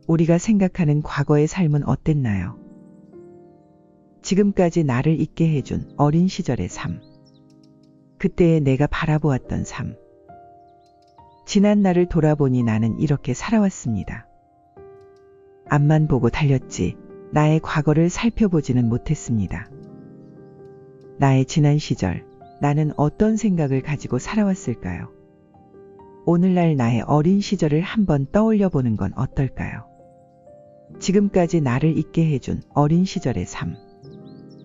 우리가 생각하는 과거의 삶은 어땠나요? 지금까지 나를 있게 해준 어린 시절의 삶. 그때의 내가 바라보았던 삶. 지난 날을 돌아보니 나는 이렇게 살아왔습니다. 앞만 보고 달렸지 나의 과거를 살펴보지는 못했습니다. 나의 지난 시절, 나는 어떤 생각을 가지고 살아왔을까요? 오늘날 나의 어린 시절을 한번 떠올려 보는 건 어떨까요? 지금까지 나를 있게 해준 어린 시절의 삶.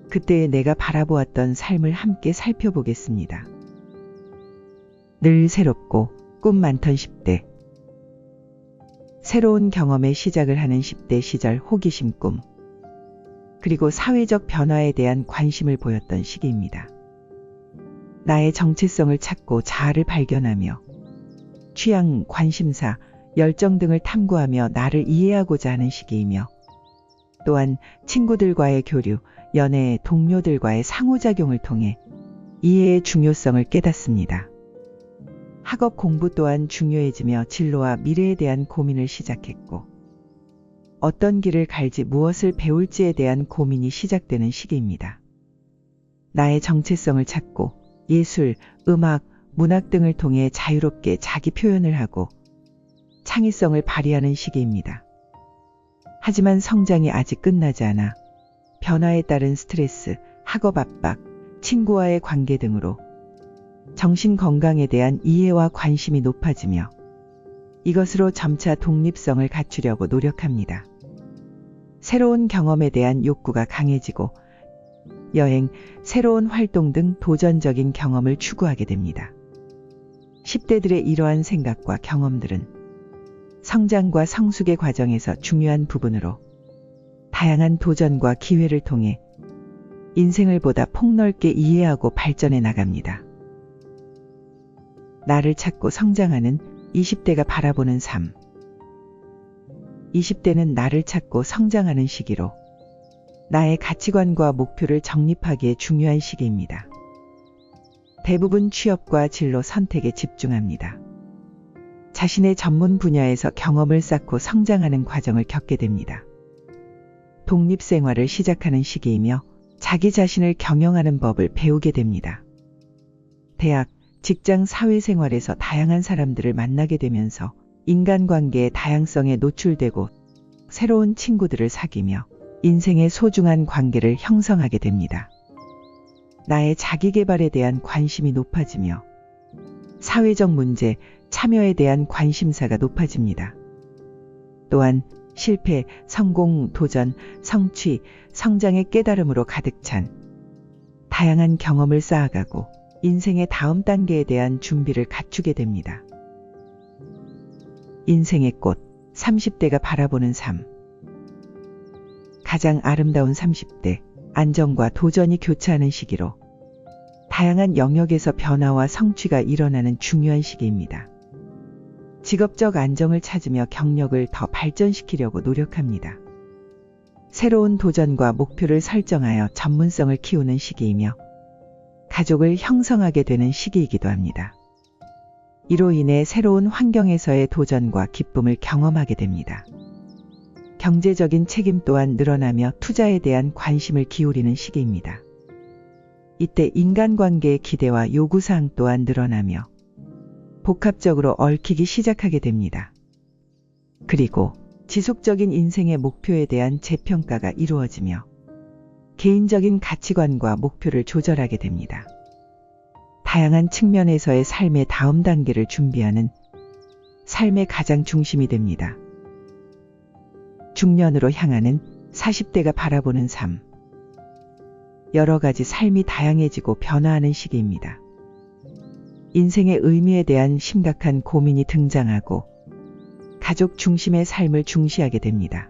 그때의 내가 바라보았던 삶을 함께 살펴보겠습니다. 늘 새롭고 꿈 많던 10대. 새로운 경험의 시작을 하는 10대 시절 호기심 꿈. 그리고 사회적 변화에 대한 관심을 보였던 시기입니다. 나의 정체성을 찾고 자아를 발견하며 취향, 관심사, 열정 등을 탐구하며 나를 이해하고자 하는 시기이며 또한 친구들과의 교류, 연애, 동료들과의 상호작용을 통해 이해의 중요성을 깨닫습니다. 학업 공부 또한 중요해지며 진로와 미래에 대한 고민을 시작했고 어떤 길을 갈지 무엇을 배울지에 대한 고민이 시작되는 시기입니다. 나의 정체성을 찾고 예술, 음악, 문학 등을 통해 자유롭게 자기 표현을 하고 창의성을 발휘하는 시기입니다. 하지만 성장이 아직 끝나지 않아 변화에 따른 스트레스, 학업 압박, 친구와의 관계 등으로 정신 건강에 대한 이해와 관심이 높아지며 이것으로 점차 독립성을 갖추려고 노력합니다. 새로운 경험에 대한 욕구가 강해지고 여행, 새로운 활동 등 도전적인 경험을 추구하게 됩니다. 10대들의 이러한 생각과 경험들은 성장과 성숙의 과정에서 중요한 부분으로 다양한 도전과 기회를 통해 인생을 보다 폭넓게 이해하고 발전해 나갑니다. 나를 찾고 성장하는 20대가 바라보는 삶. 20대는 나를 찾고 성장하는 시기로 나의 가치관과 목표를 정립하기에 중요한 시기입니다. 대부분 취업과 진로 선택에 집중합니다. 자신의 전문 분야에서 경험을 쌓고 성장하는 과정을 겪게 됩니다. 독립생활을 시작하는 시기이며 자기 자신을 경영하는 법을 배우게 됩니다. 대학, 직장, 사회생활에서 다양한 사람들을 만나게 되면서 인간관계의 다양성에 노출되고 새로운 친구들을 사귀며 인생의 소중한 관계를 형성하게 됩니다. 나의 자기개발에 대한 관심이 높아지며 사회적 문제, 참여에 대한 관심사가 높아집니다. 또한 실패, 성공, 도전, 성취, 성장의 깨달음으로 가득 찬 다양한 경험을 쌓아가고 인생의 다음 단계에 대한 준비를 갖추게 됩니다. 인생의 꽃, 30대가 바라보는 삶. 가장 아름다운 30대, 안정과 도전이 교차하는 시기로 다양한 영역에서 변화와 성취가 일어나는 중요한 시기입니다. 직업적 안정을 찾으며 경력을 더 발전시키려고 노력합니다. 새로운 도전과 목표를 설정하여 전문성을 키우는 시기이며 가족을 형성하게 되는 시기이기도 합니다. 이로 인해 새로운 환경에서의 도전과 기쁨을 경험하게 됩니다. 경제적인 책임 또한 늘어나며 투자에 대한 관심을 기울이는 시기입니다. 이때 인간관계의 기대와 요구사항 또한 늘어나며 복합적으로 얽히기 시작하게 됩니다. 그리고 지속적인 인생의 목표에 대한 재평가가 이루어지며 개인적인 가치관과 목표를 조절하게 됩니다. 다양한 측면에서의 삶의 다음 단계를 준비하는 삶의 가장 중심이 됩니다. 중년으로 향하는 40대가 바라보는 삶. 여러 가지 삶이 다양해지고 변화하는 시기입니다. 인생의 의미에 대한 심각한 고민이 등장하고 가족 중심의 삶을 중시하게 됩니다.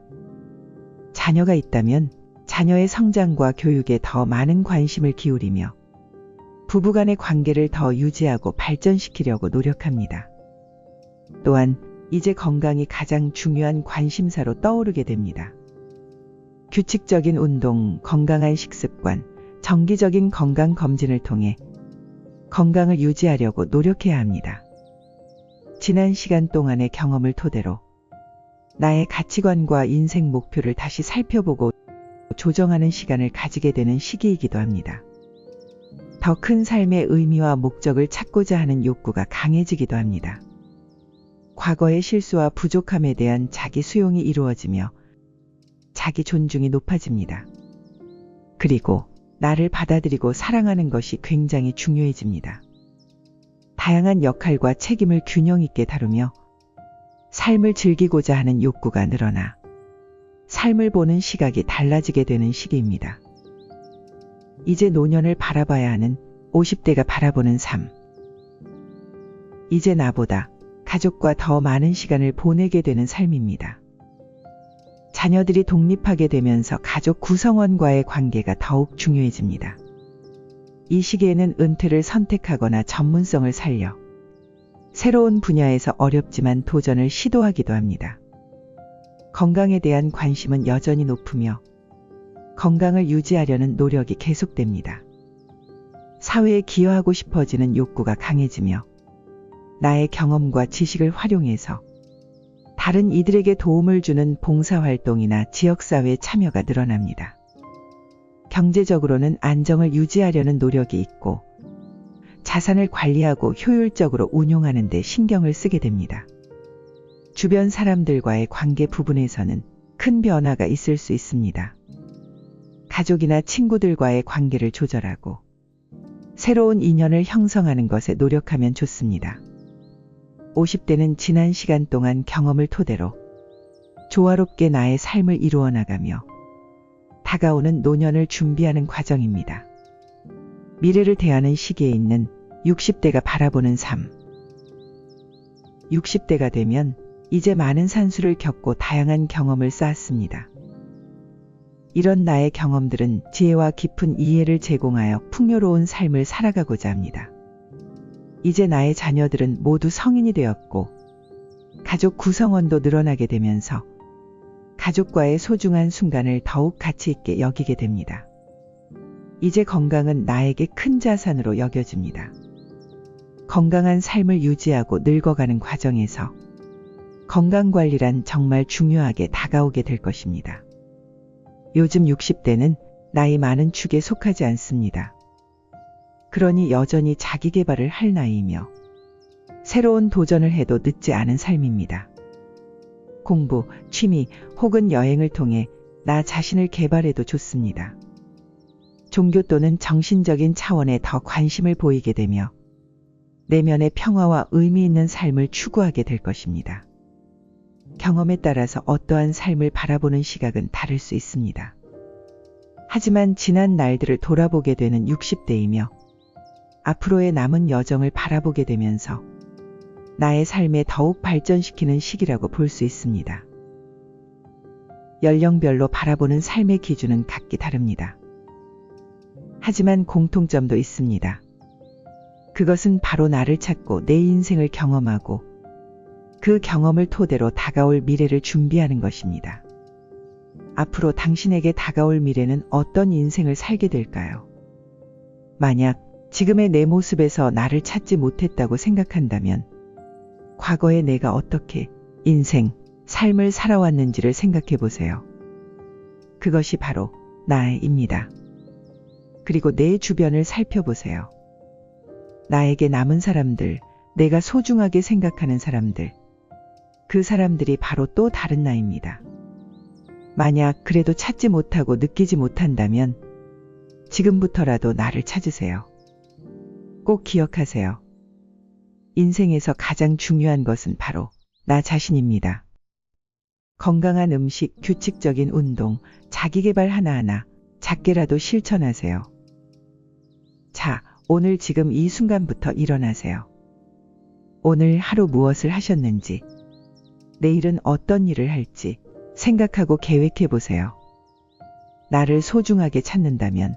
자녀가 있다면 자녀의 성장과 교육에 더 많은 관심을 기울이며 부부간의 관계를 더 유지하고 발전시키려고 노력합니다. 또한 이제 건강이 가장 중요한 관심사로 떠오르게 됩니다. 규칙적인 운동, 건강한 식습관, 정기적인 건강검진을 통해 건강을 유지하려고 노력해야 합니다. 지난 시간 동안의 경험을 토대로 나의 가치관과 인생 목표를 다시 살펴보고 조정하는 시간을 가지게 되는 시기이기도 합니다. 더 큰 삶의 의미와 목적을 찾고자 하는 욕구가 강해지기도 합니다. 과거의 실수와 부족함에 대한 자기 수용이 이루어지며 자기 존중이 높아집니다. 그리고 나를 받아들이고 사랑하는 것이 굉장히 중요해집니다. 다양한 역할과 책임을 균형 있게 다루며 삶을 즐기고자 하는 욕구가 늘어나 삶을 보는 시각이 달라지게 되는 시기입니다. 이제 노년을 바라봐야 하는 50대가 바라보는 삶. 이제 나보다 가족과 더 많은 시간을 보내게 되는 삶입니다. 자녀들이 독립하게 되면서 가족 구성원과의 관계가 더욱 중요해집니다. 이 시기에는 은퇴를 선택하거나 전문성을 살려 새로운 분야에서 어렵지만 도전을 시도하기도 합니다. 건강에 대한 관심은 여전히 높으며 건강을 유지하려는 노력이 계속됩니다. 사회에 기여하고 싶어지는 욕구가 강해지며 나의 경험과 지식을 활용해서 다른 이들에게 도움을 주는 봉사활동이나 지역사회 참여가 늘어납니다. 경제적으로는 안정을 유지하려는 노력이 있고 자산을 관리하고 효율적으로 운용하는 데 신경을 쓰게 됩니다. 주변 사람들과의 관계 부분에서는 큰 변화가 있을 수 있습니다. 가족이나 친구들과의 관계를 조절하고 새로운 인연을 형성하는 것에 노력하면 좋습니다. 50대는 지난 시간 동안 경험을 토대로 조화롭게 나의 삶을 이루어 나가며 다가오는 노년을 준비하는 과정입니다. 미래를 대하는 시기에 있는 60대가 바라보는 삶. 60대가 되면 이제 많은 산수를 겪고 다양한 경험을 쌓았습니다. 이런 나의 경험들은 지혜와 깊은 이해를 제공하여 풍요로운 삶을 살아가고자 합니다. 이제 나의 자녀들은 모두 성인이 되었고 가족 구성원도 늘어나게 되면서 가족과의 소중한 순간을 더욱 가치 있게 여기게 됩니다. 이제 건강은 나에게 큰 자산으로 여겨집니다. 건강한 삶을 유지하고 늙어가는 과정에서 건강관리란 정말 중요하게 다가오게 될 것입니다. 요즘 60대는 나이 많은 축에 속하지 않습니다. 그러니 여전히 자기 개발을 할 나이이며 새로운 도전을 해도 늦지 않은 삶입니다. 공부, 취미 혹은 여행을 통해 나 자신을 개발해도 좋습니다. 종교 또는 정신적인 차원에 더 관심을 보이게 되며 내면의 평화와 의미 있는 삶을 추구하게 될 것입니다. 경험에 따라서 어떠한 삶을 바라보는 시각은 다를 수 있습니다. 하지만 지난 날들을 돌아보게 되는 60대이며 앞으로의 남은 여정을 바라보게 되면서 나의 삶에 더욱 발전시키는 시기라고 볼 수 있습니다. 연령별로 바라보는 삶의 기준은 각기 다릅니다. 하지만 공통점도 있습니다. 그것은 바로 나를 찾고 내 인생을 경험하고 그 경험을 토대로 다가올 미래를 준비하는 것입니다. 앞으로 당신에게 다가올 미래는 어떤 인생을 살게 될까요? 만약 지금의 내 모습에서 나를 찾지 못했다고 생각한다면 과거에 내가 어떻게 인생, 삶을 살아왔는지를 생각해 보세요. 그것이 바로 나입니다. 그리고 내 주변을 살펴보세요. 나에게 남은 사람들, 내가 소중하게 생각하는 사람들, 그 사람들이 바로 또 다른 나입니다. 만약 그래도 찾지 못하고 느끼지 못한다면 지금부터라도 나를 찾으세요. 꼭 기억하세요. 인생에서 가장 중요한 것은 바로 나 자신입니다. 건강한 음식, 규칙적인 운동, 자기개발 하나하나 작게라도 실천하세요. 자, 오늘 지금 이 순간부터 일어나세요. 오늘 하루 무엇을 하셨는지, 내일은 어떤 일을 할지 생각하고 계획해 보세요. 나를 소중하게 찾는다면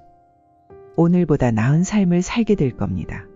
오늘보다 나은 삶을 살게 될 겁니다.